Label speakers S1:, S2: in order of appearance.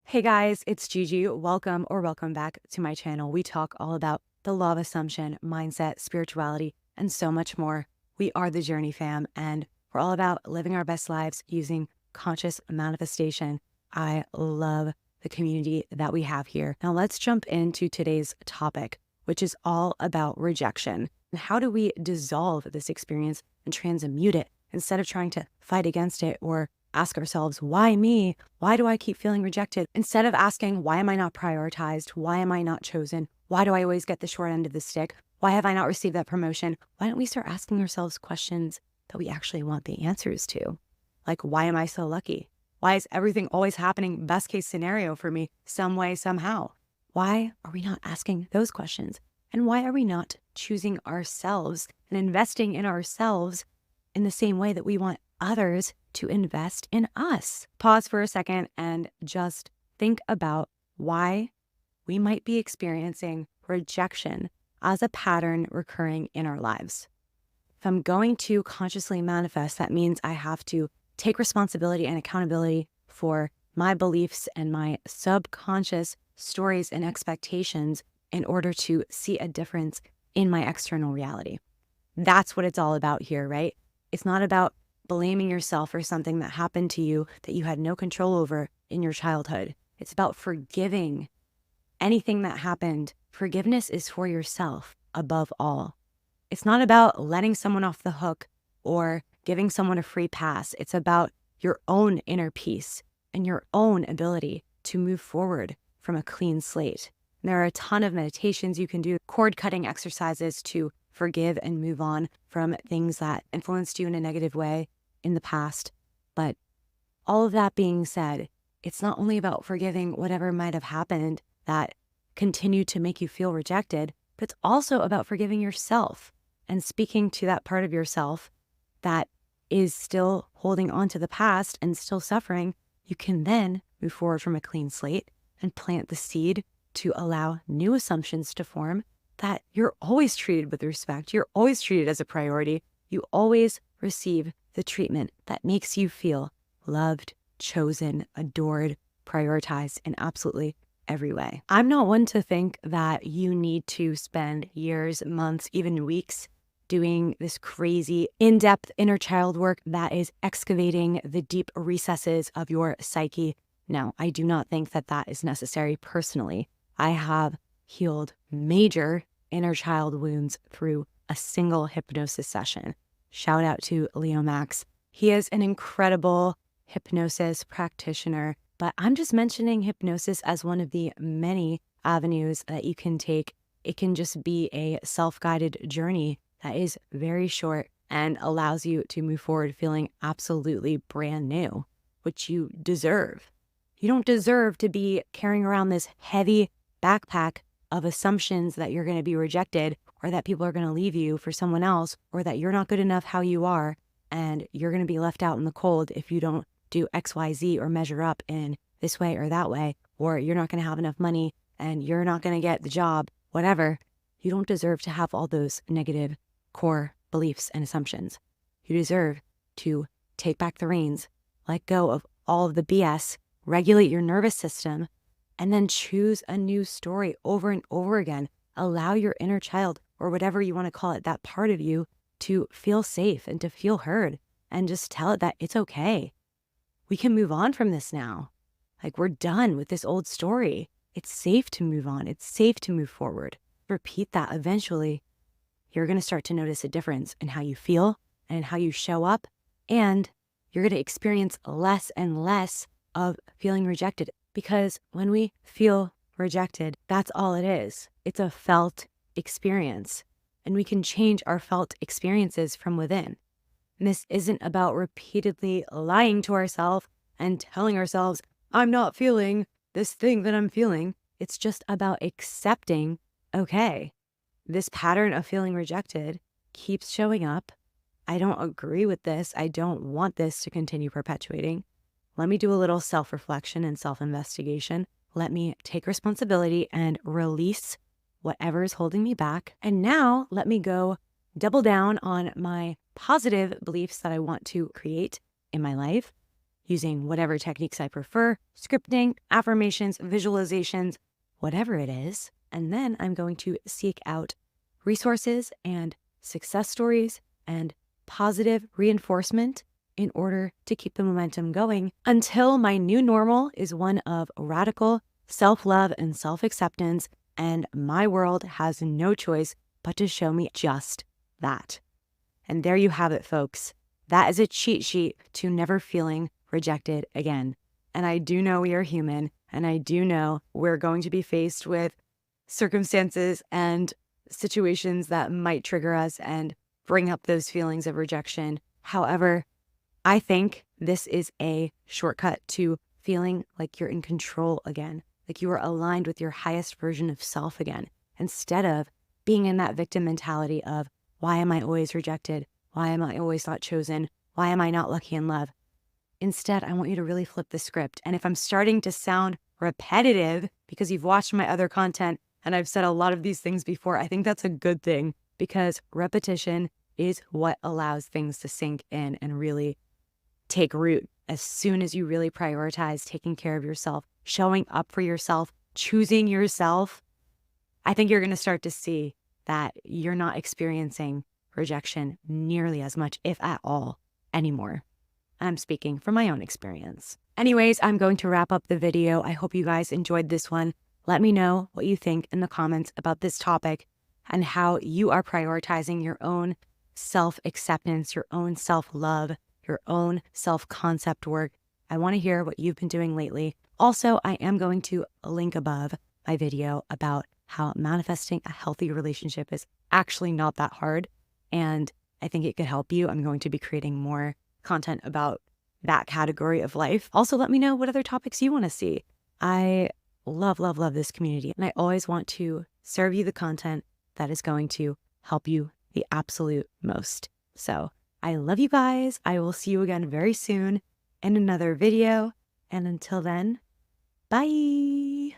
S1: Hey guys, it's Gigi. Welcome back to my channel. We talk all about the law of assumption, mindset, spirituality, and so much more. We are the Journey fam, and we're all about living our best lives using conscious manifestation. I love the community that we have here. Now let's jump into today's topic, which is all about rejection. And how do we dissolve this experience and transmute it instead of trying to fight against it or ask ourselves, why me? Why do I keep feeling rejected? Instead of asking, why am I not prioritized? Why am I not chosen? Why do I always get the short end of the stick? Why have I not received that promotion? Why don't we start asking ourselves questions that we actually want the answers to? Like, why am I so lucky? Why is everything always happening best case scenario for me some way, somehow? Why are we not asking those questions? And why are we not choosing ourselves and investing in ourselves in the same way that we want others to invest in us? Pause for a second and just think about why we might be experiencing rejection as a pattern recurring in our lives. If I'm going to consciously manifest, that means I have to take responsibility and accountability for my beliefs and my subconscious stories and expectations in order to see a difference in my external reality. That's what it's all about here, right? It's not about blaming yourself for something that happened to you that you had no control over in your childhood. It's about forgiving anything that happened. Forgiveness is for yourself above all. It's not about letting someone off the hook or giving someone a free pass. It's about your own inner peace and your own ability to move forward from a clean slate. And there are a ton of meditations you can do, cord cutting exercises to forgive and move on from things that influenced you in a negative way in the past. But all of that being said, it's not only about forgiving whatever might have happened that continued to make you feel rejected, but it's also about forgiving yourself and speaking to that part of yourself that is still holding on to the past and still suffering. You can then move forward from a clean slate and plant the seed to allow new assumptions to form that you're always treated with respect. You're always treated as a priority. You always receive the treatment that makes you feel loved, chosen, adored, prioritized in absolutely every way. I'm not one to think that you need to spend years, months, even weeks doing this crazy in-depth inner child work that is excavating the deep recesses of your psyche. No, I do not think that that is necessary personally. I have healed major inner child wounds through a single hypnosis session. Shout out to Leo Max. He is an incredible hypnosis practitioner, but I'm just mentioning hypnosis as one of the many avenues that you can take. It can just be a self-guided journey that is very short and allows you to move forward feeling absolutely brand new, which you deserve. You don't deserve to be carrying around this heavy backpack of assumptions that you're going to be rejected or that people are going to leave you for someone else or that you're not good enough how you are and you're going to be left out in the cold if you don't do X, Y, Z or measure up in this way or that way, or you're not going to have enough money and you're not going to get the job, whatever. You don't deserve to have all those negative core beliefs and assumptions. You deserve to take back the reins, let go of all of the BS, regulate your nervous system, and then choose a new story over and over again. Allow your inner child, or whatever you want to call it, that part of you, to feel safe and to feel heard, and just tell it that it's okay. We can move on from this now. Like, we're done with this old story. It's safe to move on. It's safe to move forward. Repeat that. Eventually, you're going to start to notice a difference in how you feel and how you show up, and you're going to experience less and less of feeling rejected. Because when we feel rejected, that's all it is. It's a felt experience, and we can change our felt experiences from within. And this isn't about repeatedly lying to ourselves and telling ourselves, I'm not feeling this thing that I'm feeling. It's just about accepting, okay, this pattern of feeling rejected keeps showing up. I don't agree with this. I don't want this to continue perpetuating. Let me do a little self-reflection and self-investigation. Let me take responsibility and release whatever is holding me back. And now let me go double down on my positive beliefs that I want to create in my life using whatever techniques I prefer, scripting, affirmations, visualizations, whatever it is. And then I'm going to seek out resources and success stories and positive reinforcement in order to keep the momentum going until my new normal is one of radical self-love and self-acceptance, and my world has no choice but to show me just that. And there you have it, folks. That is a cheat sheet to never feeling rejected again. And I do know we are human, and I do know we're going to be faced with circumstances and situations that might trigger us and bring up those feelings of rejection. However, I think this is a shortcut to feeling like you're in control again, like you are aligned with your highest version of self again, instead of being in that victim mentality of, why am I always rejected? Why am I always not chosen? Why am I not lucky in love? Instead, I want you to really flip the script. And if I'm starting to sound repetitive because you've watched my other content and I've said a lot of these things before, I think that's a good thing, because repetition is what allows things to sink in and really take root. As soon as you really prioritize taking care of yourself, showing up for yourself, choosing yourself, I think you're going to start to see that you're not experiencing rejection nearly as much, if at all, anymore. I'm speaking from my own experience. Anyways, I'm going to wrap up the video. I hope you guys enjoyed this one. Let me know what you think in the comments about this topic and how you are prioritizing your own self-acceptance, your own self-love, your own self-concept work. I want to hear what you've been doing lately. Also, I am going to link above my video about how manifesting a healthy relationship is actually not that hard, and I think it could help you. I'm going to be creating more content about that category of life. Also, let me know what other topics you want to see. I love, love, love this community, and I always want to serve you the content that is going to help you the absolute most. So I love you guys. I will see you again very soon in another video. And until then, bye.